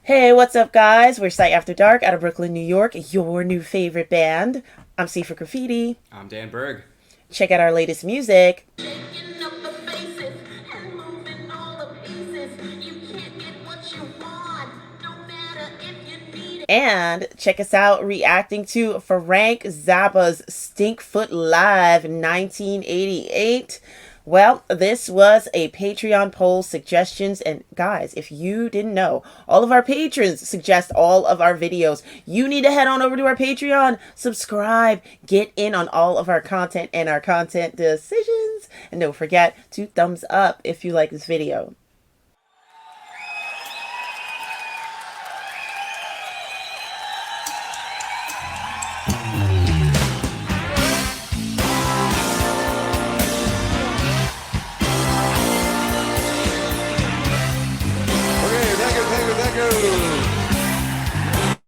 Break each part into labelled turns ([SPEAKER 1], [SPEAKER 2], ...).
[SPEAKER 1] Hey, what's up, guys? We're Sight After Dark out of Brooklyn, New York, your new favorite band. I'm Sifa Graffiti.
[SPEAKER 2] I'm Dan Berg.
[SPEAKER 1] Check out our latest music.
[SPEAKER 3] Shaking up the faces and moving all the pieces. You can't get what you want, no matter if you need it.
[SPEAKER 1] And check us out reacting to Frank Zappa's Stinkfoot Live 1988. Well, this was a Patreon poll suggestions. And guys, if you didn't know, all of our patrons suggest all of our videos. You need to head on over to our Patreon, subscribe, get in on all of our content and our content decisions. And don't forget to thumbs up if you like this video.
[SPEAKER 4] Thank you.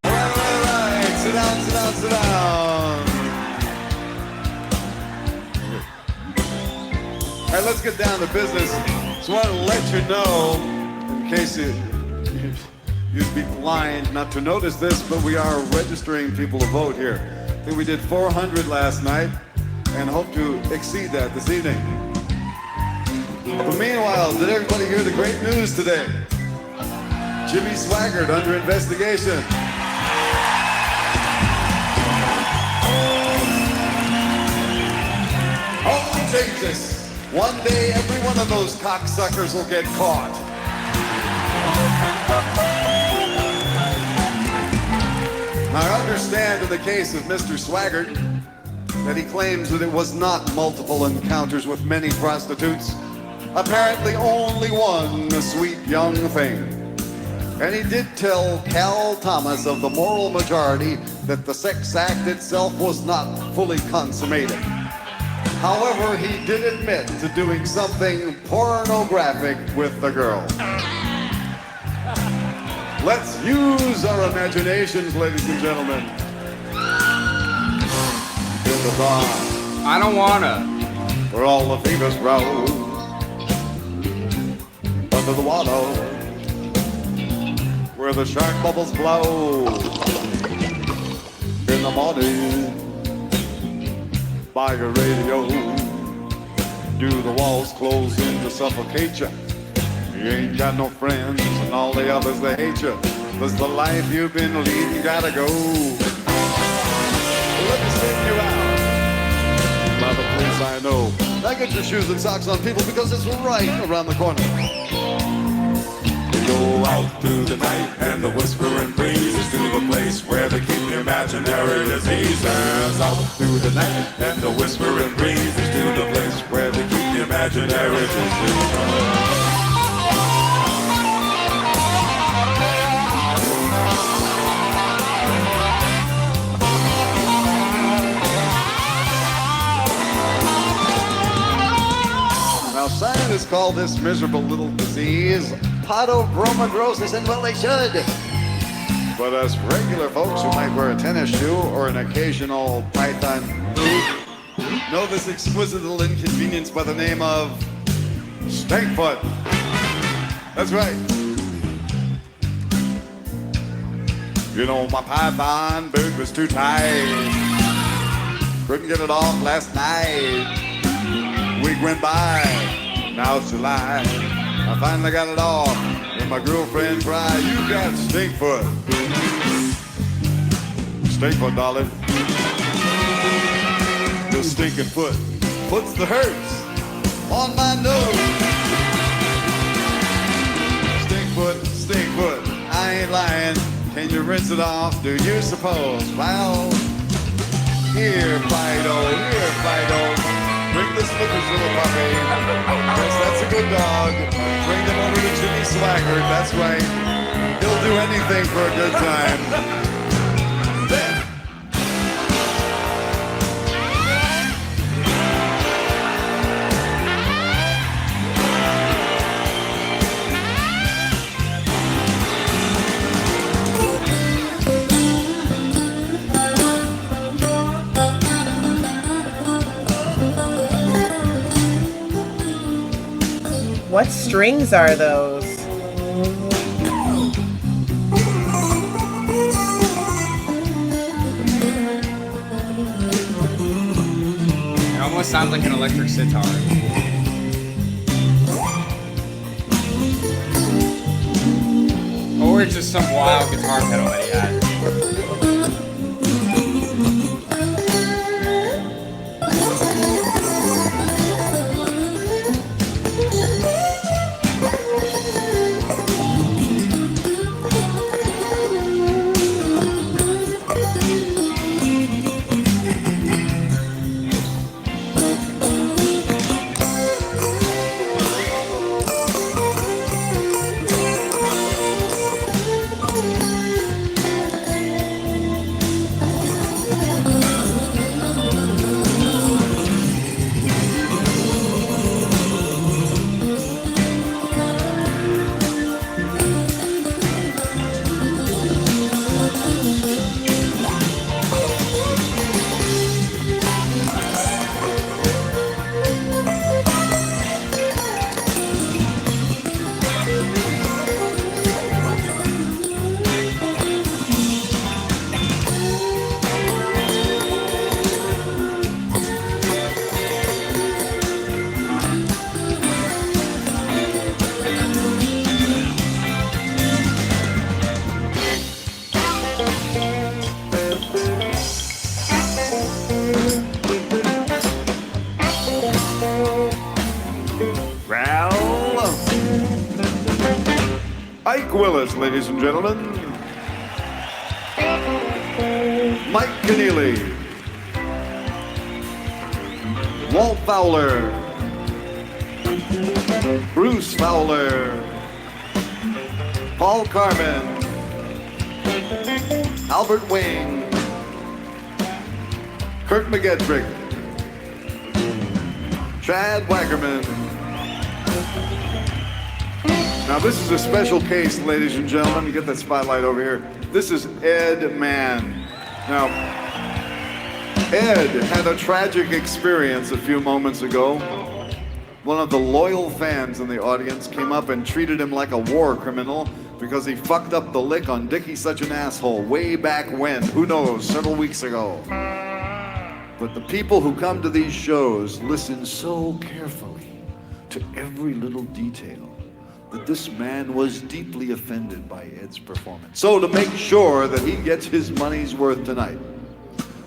[SPEAKER 4] All right. Sit down. All right, let's get down to business. Just want to let you know, in case you'd be blind not to notice this, but we are registering people to vote here. I think we did 400 last night and hope to exceed that this evening. But meanwhile, did everybody hear the great news today? Jimmy Swaggart under investigation. Oh, Jesus. One day, every one of those cocksuckers will get caught. I understand in the case of Mr. Swaggart that he claims that it was not multiple encounters with many prostitutes. Apparently only one, a sweet young thing. And he did tell Cal Thomas of the Moral Majority that the sex act itself was not fully consummated. However, he did admit to doing something pornographic with the girl. Let's use our imaginations, ladies and gentlemen. In the bar,
[SPEAKER 2] I don't wanna.
[SPEAKER 4] where all the fingers grow, under the water, where the shark bubbles blow, in the morning, by your radio, do the walls close in to suffocate you? You ain't got no friends and all the others they hate you. Does the life you've been leading gotta go? Let me send you out by the place I know. Now get your shoes and socks on, people, because it's right around the corner.
[SPEAKER 5] Go out through the night and the whispering breezes to the place where they keep the imaginary diseases. Out through the night and the whispering breezes to the place where they keep the imaginary diseases.
[SPEAKER 4] Now scientists call this miserable little disease podobromadrosis, and well, they should. But us regular folks who might wear a tennis shoe or an occasional python boot know this exquisite little inconvenience by the name of stinkfoot. That's right. You know, my python boot was too tight. Couldn't get it off last night. Week went by, now it's July. I finally got it off, and my girlfriend cried, "You got stinkfoot." Stinkfoot, darling. The stinking foot puts the hurts on my nose. Stinkfoot, I ain't lying. Can you rinse it off, do you suppose? Well, here, Fido. Bring the slippers, little puppy. Yes, that's a good dog. Bring them over to Jimmy Swaggart. That's right. He'll do anything for a good time.
[SPEAKER 1] What strings are those?
[SPEAKER 2] sounds like an electric sitar. Or it's just some wild guitar pedal that he had.
[SPEAKER 4] Ike Willis, ladies and gentlemen. Mike Keneally. Walt Fowler. Bruce Fowler. Paul Carmen. Albert Wing. Kurt McGedrick. Chad Wackerman. Now this is a special case, ladies and gentlemen. You get that spotlight over here. This is Ed Mann. Now, Ed had a tragic experience a few moments ago. One of the loyal fans in the audience came up and treated him like a war criminal because he fucked up the lick on Dickie Such an Asshole way back when, who knows, several weeks ago. But the people who come to these shows listen so carefully to every little detail that this man was deeply offended by Ed's performance. So to make sure that he gets his money's worth tonight,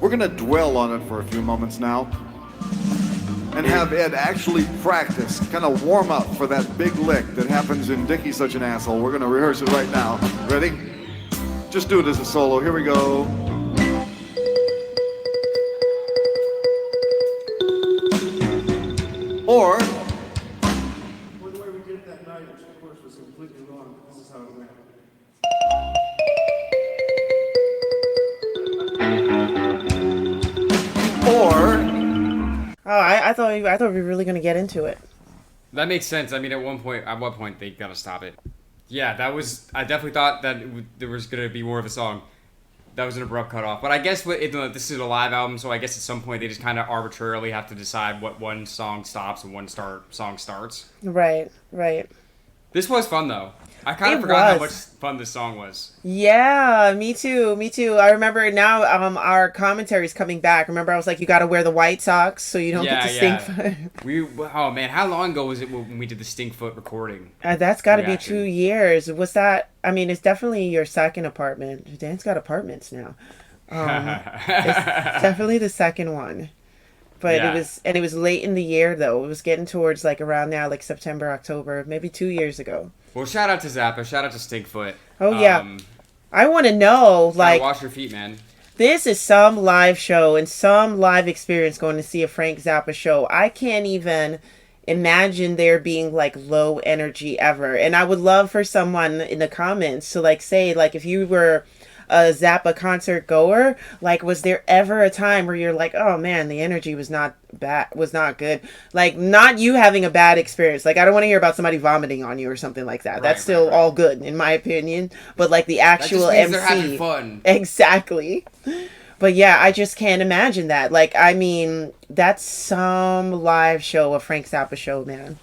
[SPEAKER 4] we're gonna dwell on it for a few moments now and have Ed actually practice, kind of warm up for that big lick that happens in Dickie Such an Asshole. We're gonna rehearse it right now. Ready? Just do it as a solo. Here we go. Or
[SPEAKER 6] the way we did it that night, which of course was completely wrong. This is how it went.
[SPEAKER 1] I thought we were really gonna get into it.
[SPEAKER 2] That makes sense. I mean, at what point they gotta stop it. Yeah, I definitely thought that there was gonna be more of a song. That was an abrupt cutoff. But I guess this is a live album, so I guess at some point they just kind of arbitrarily have to decide what one song stops and one song starts.
[SPEAKER 1] Right.
[SPEAKER 2] This was fun, though. I kind of forgot how much fun this song was.
[SPEAKER 1] Yeah, me too. I remember now our commentary's coming back. Remember I was like, you got to wear the white socks so you don't get the stink foot.
[SPEAKER 2] Oh, man, how long ago was it when we did the Stinkfoot recording?
[SPEAKER 1] That's got to be 2 years. Was that, I mean, it's definitely your second apartment. Dan's got apartments now. It's definitely the second one. But it was late in the year, though. It was getting towards like around now, like September, October, maybe 2 years ago.
[SPEAKER 2] Well, shout out to Zappa. Shout out to Stinkfoot.
[SPEAKER 1] Oh, yeah. I want to know, like...
[SPEAKER 2] Wash your feet, man.
[SPEAKER 1] This is some live show and some live experience going to see a Frank Zappa show. I can't even imagine there being, like, low energy ever. And I would love for someone in the comments to, like, say, like, if you were a Zappa concert goer, like, was there ever a time where you're like, oh man, the energy was not good, like, not you having a bad experience, like, I don't want to hear about somebody vomiting on you or something like that. That's still all good in my opinion, but like the actual
[SPEAKER 2] that just means
[SPEAKER 1] MC,
[SPEAKER 2] they're having fun.
[SPEAKER 1] Exactly. But yeah, I just can't imagine that. Like, I mean, that's some live show, a Frank Zappa show, man.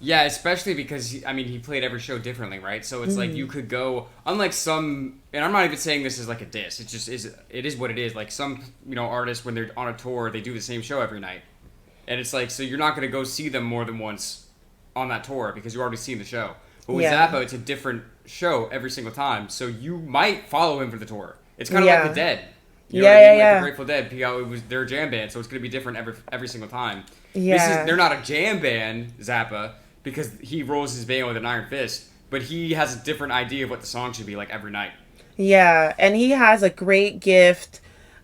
[SPEAKER 2] Yeah, especially because, I mean, he played every show differently, right? So it's like you could go, unlike some, and I'm not even saying this is like a diss, it is what it is. Like some, artists, when they're on a tour, they do the same show every night. And it's like, so you're not going to go see them more than once on that tour because you've already seen the show. But with
[SPEAKER 1] Yeah.
[SPEAKER 2] Zappa, it's a different show every single time. So you might follow him for the tour. It's kind of like the Dead. You know what I mean? Like the Grateful Dead, it was their jam band, so it's going to be different every single time.
[SPEAKER 1] Yeah.
[SPEAKER 2] They're not a jam band, Zappa, because he rolls his band with an iron fist, but he has a different idea of what the song should be like every night.
[SPEAKER 1] Yeah, and he has a great gift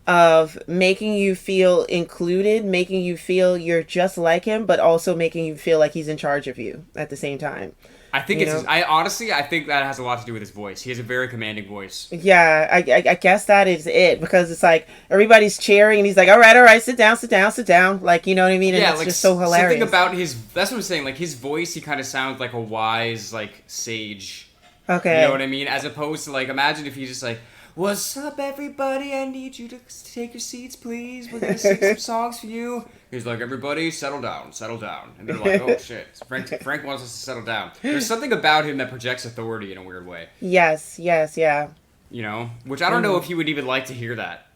[SPEAKER 1] of making you feel included, making you feel you're just like him, but also making you feel like he's in charge of you at the same time.
[SPEAKER 2] I think
[SPEAKER 1] You know?
[SPEAKER 2] I think that has a lot to do with his voice. He has a very commanding voice.
[SPEAKER 1] Yeah, I guess that is it, because it's like everybody's cheering and he's like, all right, sit down. Like, you know what I mean? And it's just so hilarious.
[SPEAKER 2] Something about that's what I'm saying. Like his voice, he kind of sounds like a wise, like sage.
[SPEAKER 1] Okay.
[SPEAKER 2] You know what I mean? As opposed to like, imagine if he's just like, "What's up, everybody? I need you to take your seats, please. We're gonna sing some songs for you." He's like, "Everybody, settle down. And they're like, "Oh shit, Frank wants us to settle down." There's something about him that projects authority in a weird way.
[SPEAKER 1] Yes, yeah.
[SPEAKER 2] You know, which I don't know if he would even like to hear that.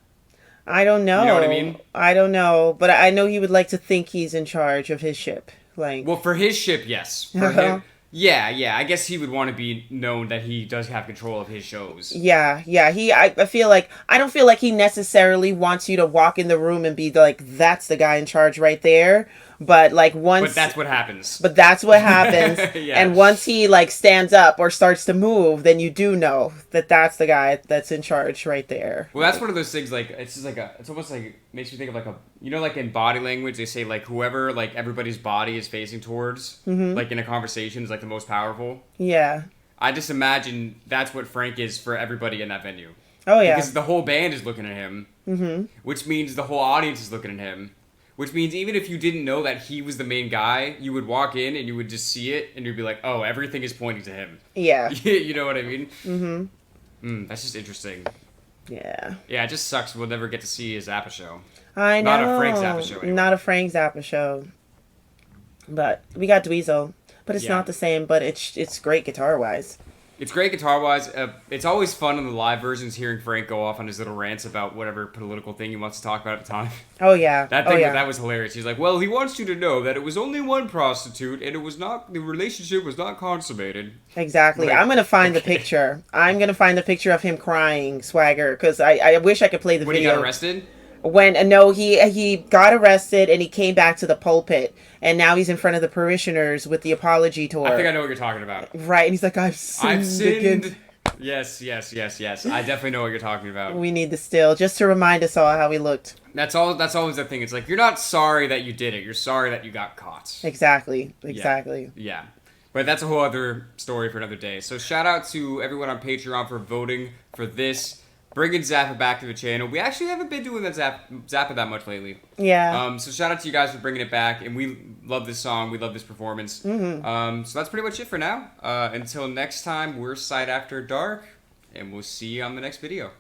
[SPEAKER 1] I don't know.
[SPEAKER 2] You know what I mean?
[SPEAKER 1] I don't know, but I know he would like to think he's in charge of his ship. Like,
[SPEAKER 2] Well, for his ship, yes. For him, yeah. I guess he would want to be known that he does have control of his shows.
[SPEAKER 1] yeah. I feel like I don't feel like he necessarily wants you to walk in the room and be like, that's the guy in charge right there. But like once,
[SPEAKER 2] But that's what happens.
[SPEAKER 1] But that's what happens.
[SPEAKER 2] Yeah.
[SPEAKER 1] And once he like stands up or starts to move, then you do know that that's the guy that's in charge right there.
[SPEAKER 2] Well, that's one of those things. Like it's just like it's almost like makes me think of like like in body language they say like whoever like everybody's body is facing towards, like in a conversation is like the most powerful.
[SPEAKER 1] Yeah.
[SPEAKER 2] I just imagine that's what Frank is for everybody in that venue.
[SPEAKER 1] Oh yeah.
[SPEAKER 2] Because the whole band is looking at him, which means the whole audience is looking at him. Which means even if you didn't know that he was the main guy, you would walk in and you would just see it and you'd be like, oh, everything is pointing to him.
[SPEAKER 1] Yeah.
[SPEAKER 2] You know what I mean? That's just interesting.
[SPEAKER 1] Yeah.
[SPEAKER 2] Yeah, it just sucks we'll never get to see his Zappa show.
[SPEAKER 1] I know.
[SPEAKER 2] Not a Frank Zappa show, anyway.
[SPEAKER 1] Not a Frank Zappa show. But we got Dweezil. But it's
[SPEAKER 2] Yeah.
[SPEAKER 1] not the same, but it's great guitar-wise.
[SPEAKER 2] It's great guitar-wise. It's always fun in the live versions hearing Frank go off on his little rants about whatever political thing he wants to talk about at the time.
[SPEAKER 1] Oh, yeah.
[SPEAKER 2] That was hilarious. He's like, well, he wants you to know that it was only one prostitute and the relationship was not consummated.
[SPEAKER 1] Exactly.
[SPEAKER 2] Like,
[SPEAKER 1] I'm going to find the picture. I'm going to find the picture of him crying, Swagger, because I wish I could play the
[SPEAKER 2] When he
[SPEAKER 1] video.
[SPEAKER 2] got arrested?
[SPEAKER 1] No, he got arrested and he came back to the pulpit, and now he's in front of the parishioners with the apology tour.
[SPEAKER 2] I think I know what you're talking about.
[SPEAKER 1] Right, and he's like, I've sinned. Again.
[SPEAKER 2] Yes. I definitely know what you're talking about.
[SPEAKER 1] We need the still, just to remind us all how he looked.
[SPEAKER 2] That's always the thing. It's like, you're not sorry that you did it. You're sorry that you got caught.
[SPEAKER 1] Exactly.
[SPEAKER 2] Yeah. But that's a whole other story for another day. So shout out to everyone on Patreon for voting for this. Bringing Zappa back to the channel. We actually haven't been doing that Zappa that much lately.
[SPEAKER 1] Yeah.
[SPEAKER 2] So shout out to you guys for bringing it back. And we love this song. We love this performance. So that's pretty much it for now. Until next time, we're Sight After Dark. And we'll see you on the next video.